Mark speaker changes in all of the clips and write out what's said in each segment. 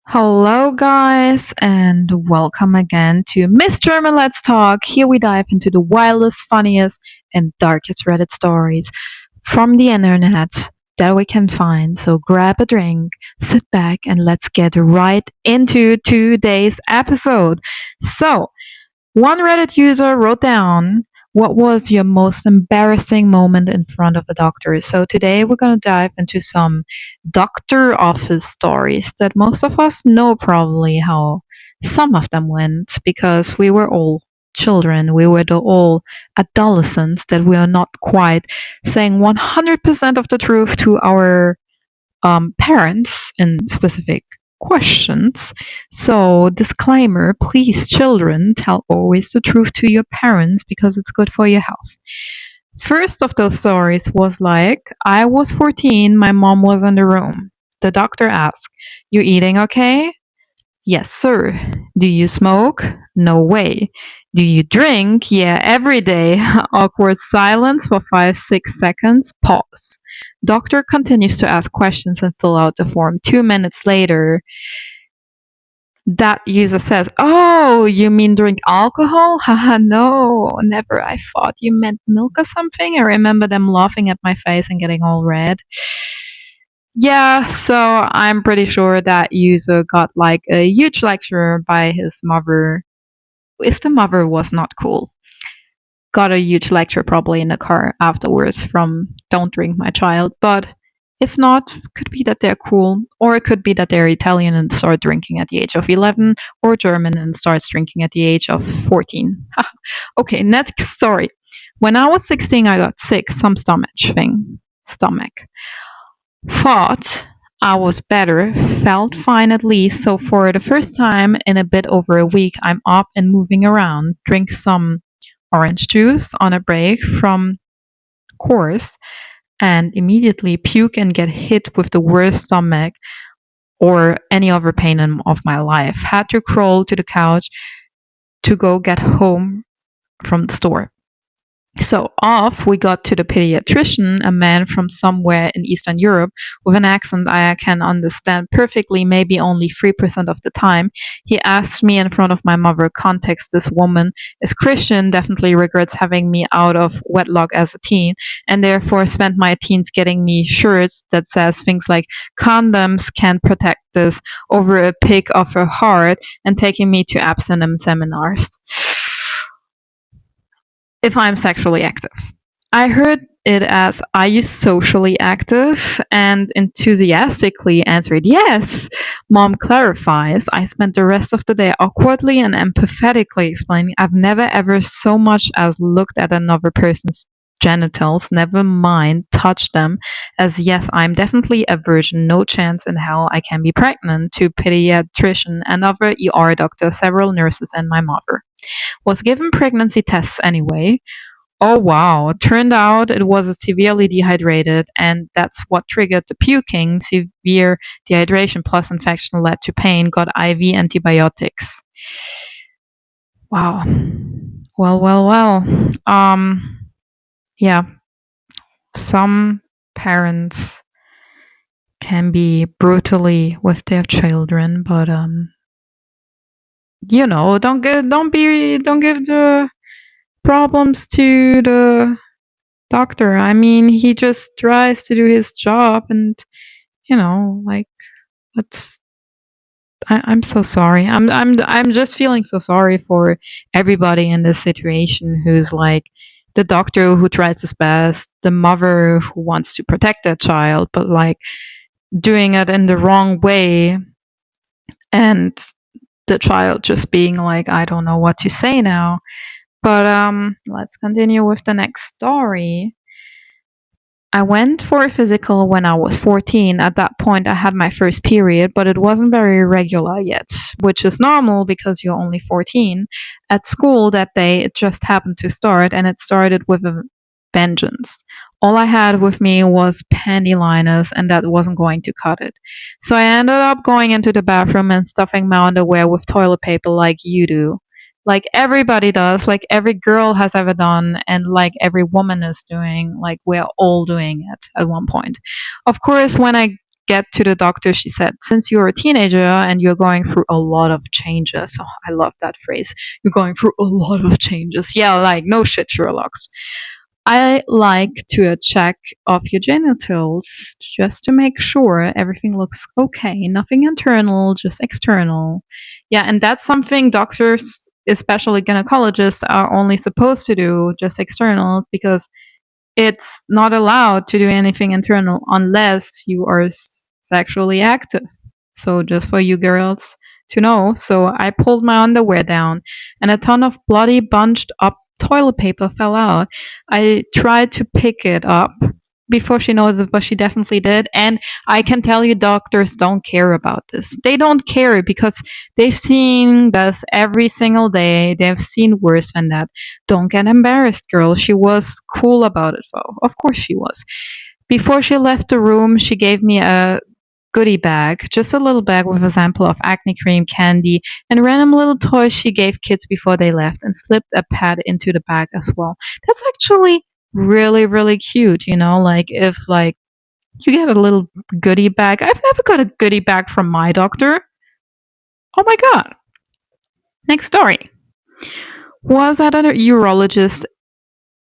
Speaker 1: Hello, guys, and welcome again to Miss German Let's Talk. Here we dive into the wildest, funniest, and darkest Reddit stories from the internet that we can find. So grab a drink, sit back, and let's get right into today's episode. So, one Reddit user wrote down, what was your most embarrassing moment in front of a doctor? So today we're going to dive into some doctor office stories that most of us know probably how some of them went because we were all children. We were all adolescents that we are not quite saying 100% of the truth to our parents in specific questions. So, disclaimer, please, children, tell always the truth to your parents because it's good for your health. First of those stories was like, I was 14, my mom was in the room. The doctor asked, "You eating okay?" "Yes, sir." "Do you smoke?" "No way." "Do you drink?" "Yeah, every day." Awkward silence for 5, 6 seconds. Pause. Doctor continues to ask questions and fill out the form. 2 minutes later, that user says, "Oh, you mean drink alcohol?" Haha, no, never. I thought you meant milk or something. I remember them laughing at my face and getting all red. Yeah, so I'm pretty sure that user got like a huge lecture by his mother. If the mother was not cool, got a huge lecture probably in the car afterwards from "Don't drink, my child." But if not, could be that they're cool, or it could be that they're Italian and start drinking at the age of 11, or German and starts drinking at the age of 14. Okay, next story. When I was 16, I got sick, some stomach. Thought I was better, felt fine at least, so for the first time in a bit over a week, I'm up and moving around, drink some orange juice on a break from course, and immediately puke and get hit with the worst stomach or any other pain of my life. Had to crawl to the couch to go get home from the store. So off we got to the pediatrician, a man from somewhere in Eastern Europe with an accent I can understand perfectly, maybe only 3% of the time. He asked me in front of my mother, context, this woman is Christian, definitely regrets having me out of wedlock as a teen, and therefore spent my teens getting me shirts that says things like condoms can protect us over a pic of her heart and taking me to abstinence seminars if I'm sexually active. I heard it as, "Are you socially active?" and enthusiastically answered, "Yes." Mom clarifies, I spent the rest of the day awkwardly and empathetically explaining I've never ever so much as looked at another person's genitals, never mind touched them, as yes, I'm definitely a virgin, no chance in hell I can be pregnant, to pediatrician, another ER doctor, several nurses, and my mother. Was given pregnancy tests anyway. Oh wow, turned out it was a severely dehydrated, and that's what triggered the puking. Severe dehydration plus infection led to pain, got IV antibiotics. Wow. Well. Yeah, some parents can be brutally with their children, but don't give the problems to the doctor. I mean, he just tries to do his job, and like, let's. I'm so sorry. I'm just feeling so sorry for everybody in this situation who's like the doctor who tries his best, the mother who wants to protect their child, but like doing it in the wrong way, and the child just being like, I don't know what to say now. But let's continue with the next story. I went for a physical when I was 14. At that point, I had my first period, but it wasn't very regular yet, which is normal because you're only 14. At school that day, it just happened to start, and it started with a vengeance. All I had with me was panty liners, and that wasn't going to cut it. So I ended up going into the bathroom and stuffing my underwear with toilet paper like you do. Like everybody does, like every girl has ever done, and like every woman is doing, like we're all doing it at one point. Of course, when I get to the doctor, she said, since you're a teenager and you're going through a lot of changes. Oh, I love that phrase. You're going through a lot of changes. Yeah, like no shit, Sherlock's. I like to check of your genitals just to make sure everything looks okay. Nothing internal, just external. Yeah, and that's something doctors, especially gynecologists, are only supposed to do, just externals, because it's not allowed to do anything internal unless you are sexually active. So just for you girls to know. So I pulled my underwear down and a ton of bloody bunched up toilet paper fell out. I tried to pick it up before she noticed, but she definitely did. And I can tell you, doctors don't care about this. They don't care because they've seen this every single day. They've seen worse than that. Don't get embarrassed, girl. She was cool about it, though. Of course she was. Before she left the room, she gave me a goodie bag, just a little bag with a sample of acne cream, candy, and random little toys she gave kids before they left, and slipped a pad into the bag as well. That's actually really, really cute, you know, like if like you get a little goodie bag. I've never got a goodie bag from my doctor. Oh my god. Next story. Was at a urologist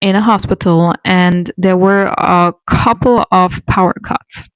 Speaker 1: in a hospital and there were a couple of power cuts.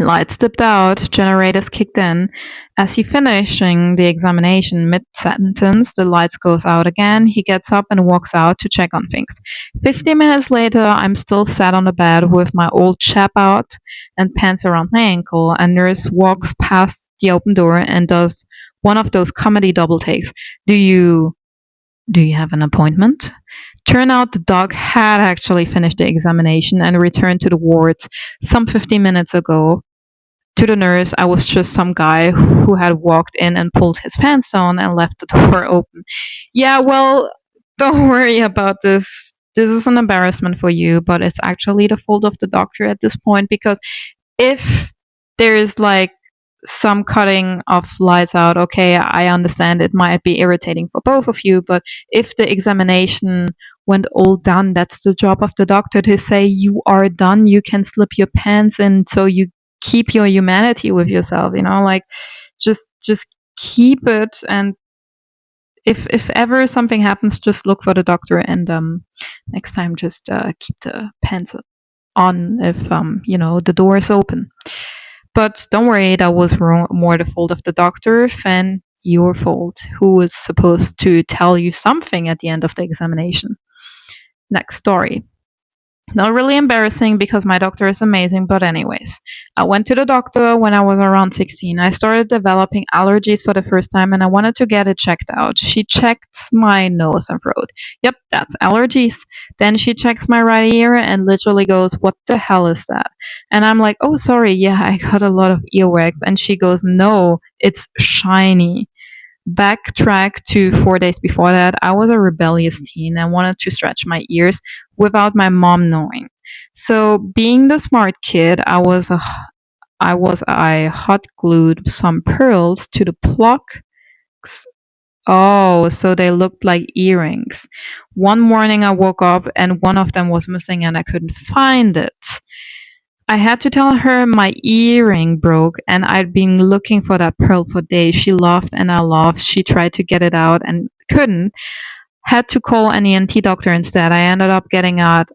Speaker 1: Lights dipped out, generators kicked in. As he finishing the examination mid-sentence, the lights goes out again. He gets up and walks out to check on things. 50 minutes later, I'm still sat on the bed with my old chap out and pants around my ankle. A nurse walks past the open door and does one of those comedy double takes. Do you have an appointment? Turn out the dog had actually finished the examination and returned to the wards some 15 minutes ago. To the nurse, I was just some guy who had walked in and pulled his pants on and left the door open. Yeah, well, don't worry about this. This is an embarrassment for you, but it's actually the fault of the doctor at this point, because if there is like some cutting of lights out, okay, I understand it might be irritating for both of you, but if the examination went all done, that's the job of the doctor to say you are done, you can slip your pants in, so you keep your humanity with yourself, you know, like just keep it. And if ever something happens, just look for the doctor, and next time just keep the pants on if you know the door is open. But don't worry, that was more the fault of the doctor than your fault, who was supposed to tell you something at the end of the examination. Next story. Not really embarrassing because my doctor is amazing, but anyways, I went to the doctor when I was around 16. I started developing allergies for the first time and I wanted to get it checked out. She checked my nose and throat. Yep, that's allergies. Then she checks my right ear and literally goes, "What the hell is that?" And I'm like, "Oh, sorry, yeah, I got a lot of earwax." And she goes, "No, it's shiny." Backtrack to 4 days before that, I was a rebellious teen and wanted to stretch my ears without my mom knowing. So, being the smart kid, I hot glued some pearls to the plugs. Oh, so they looked like earrings. One morning I woke up and one of them was missing and I couldn't find it. I had to tell her my earring broke and I'd been looking for that pearl for days. She laughed and I laughed. She tried to get it out and couldn't. Had to call an ENT doctor instead. I ended up getting out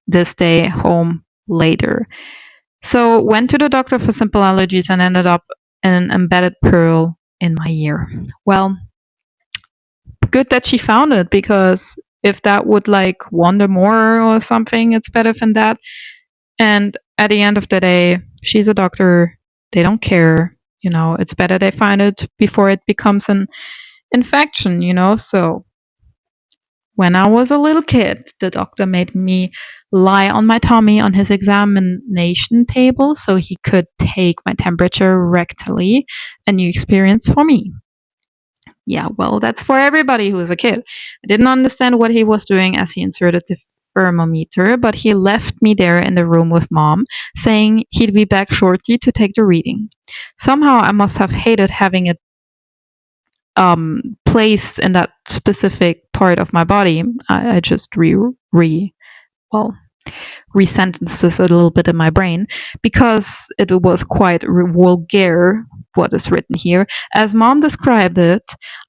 Speaker 1: this day home later. So went to the doctor for simple allergies and ended up in an embedded pearl in my ear. Well, good that she found it, because if that would like wander more or something, it's better than that. And at the end of the day, she's a doctor. They don't care. You know, it's better they find it before it becomes an infection, you know? So when I was a little kid, the doctor made me lie on my tummy on his examination table so he could take my temperature rectally. A new experience for me. Yeah, well, that's for everybody who was a kid. I didn't understand what he was doing as he inserted the thermometer, but he left me there in the room with mom, saying he'd be back shortly to take the reading. Somehow I must have hated having it placed in that specific part of my body. I just well, resentence this a little bit in my brain because it was quite vulgar what is written here. As mom described it,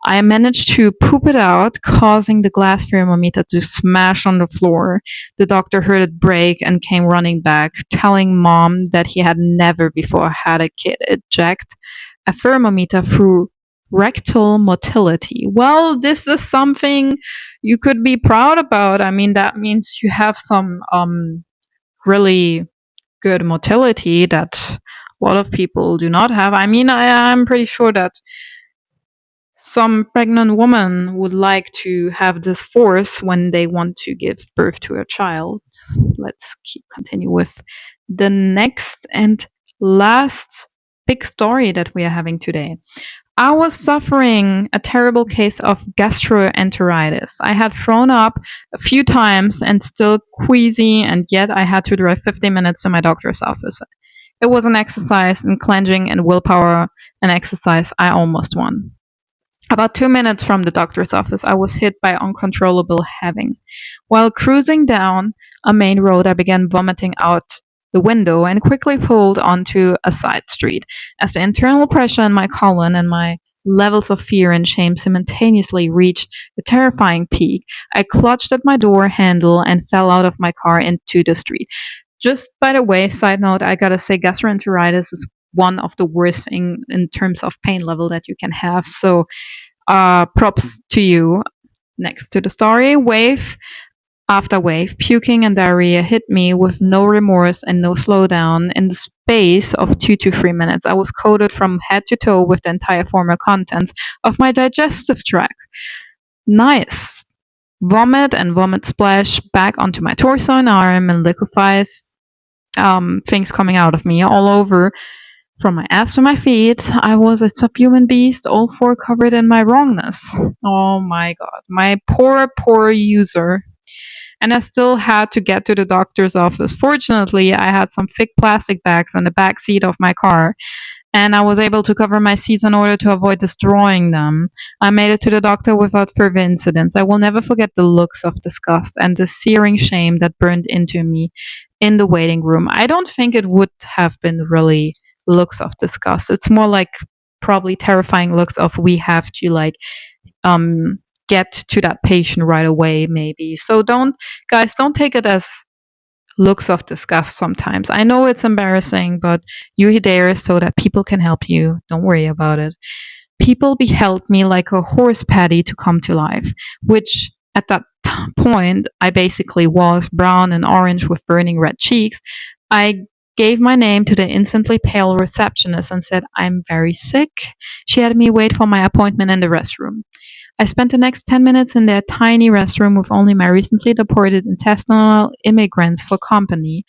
Speaker 1: I managed to poop it out, causing the glass thermometer to smash on the floor. The doctor heard it break and came running back, telling mom that he had never before had a kid eject a thermometer through rectal motility. Well, this is something you could be proud about. I mean, that means you have some really good motility that a lot of people do not have. I mean, I'm pretty sure that some pregnant woman would like to have this force when they want to give birth to a child. Let's continue with the next and last big story that we are having today. I was suffering a terrible case of gastroenteritis. I had thrown up a few times and still queasy, and yet I had to drive 50 minutes to my doctor's office. It was an exercise in cleansing and willpower, an exercise I almost won. About 2 minutes from the doctor's office, I was hit by uncontrollable heaving. While cruising down a main road, I began vomiting out the window and quickly pulled onto a side street. As the internal pressure in my colon and my levels of fear and shame simultaneously reached a terrifying peak, I clutched at my door handle and fell out of my car into the street. Just by the way, side note, I gotta say gastroenteritis is one of the worst things in terms of pain level that you can have. So props to you. Next to the story, wave after wave, puking and diarrhea hit me with no remorse and no slowdown. In the space of 2 to 3 minutes, I was coated from head to toe with the entire former contents of my digestive tract. Nice. Vomit and vomit splash back onto my torso and arm and liquefies things coming out of me all over. From my ass to my feet, I was a subhuman beast, all four covered in my wrongness. Oh my god. My poor user. And I still had to get to the doctor's office. Fortunately, I had some thick plastic bags in the back seat of my car, and I was able to cover my seats in order to avoid destroying them. I made it to the doctor without further incidents. I will never forget the looks of disgust and the searing shame that burned into me in the waiting room. I don't think it would have been really looks of disgust. It's more like probably terrifying looks of we have to like get to that patient right away, maybe. So don't take it as looks of disgust sometimes. I know it's embarrassing, but you're there so that people can help you. Don't worry about it. People beheld me like a horse patty to come to life, which at that point I basically was, brown and orange with burning red cheeks. I gave my name to the instantly pale receptionist and said, "I'm very sick." She had me wait for my appointment in the restroom. I spent the next 10 minutes in their tiny restroom with only my recently deported intestinal immigrants for company.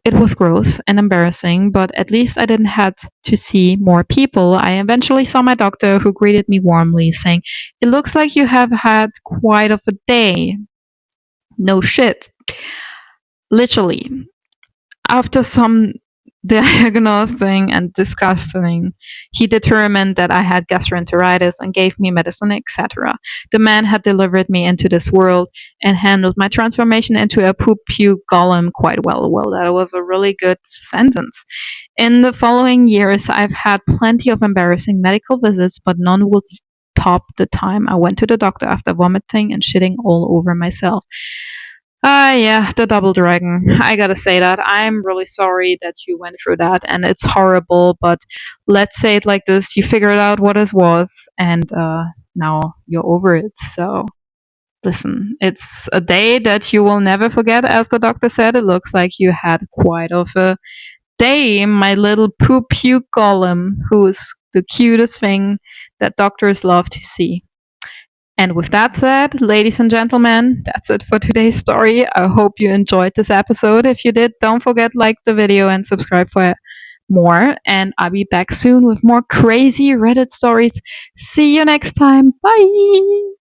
Speaker 1: It was gross and embarrassing, but at least I didn't have to see more people. I eventually saw my doctor, who greeted me warmly, saying, "It looks like you have had quite of a day." No shit. Literally. After some diagnosing and discussing, he determined that I had gastroenteritis and gave me medicine, etc. The man had delivered me into this world and handled my transformation into a poop puke golem quite well. Well, that was a really good sentence. In the following years, I've had plenty of embarrassing medical visits, but none would top the time I went to the doctor after vomiting and shitting all over myself. Yeah, the double dragon. I gotta say that. I'm really sorry that you went through that, and it's horrible, but let's say it like this: you figured out what it was, and now you're over it. So, listen, it's a day that you will never forget, as the doctor said. It looks like you had quite of a day, my little poop puke golem, who's the cutest thing that doctors love to see. And with that said, ladies and gentlemen, that's it for today's story. I hope you enjoyed this episode. If you did, don't forget like the video and subscribe for more. And I'll be back soon with more crazy Reddit stories. See you next time. Bye.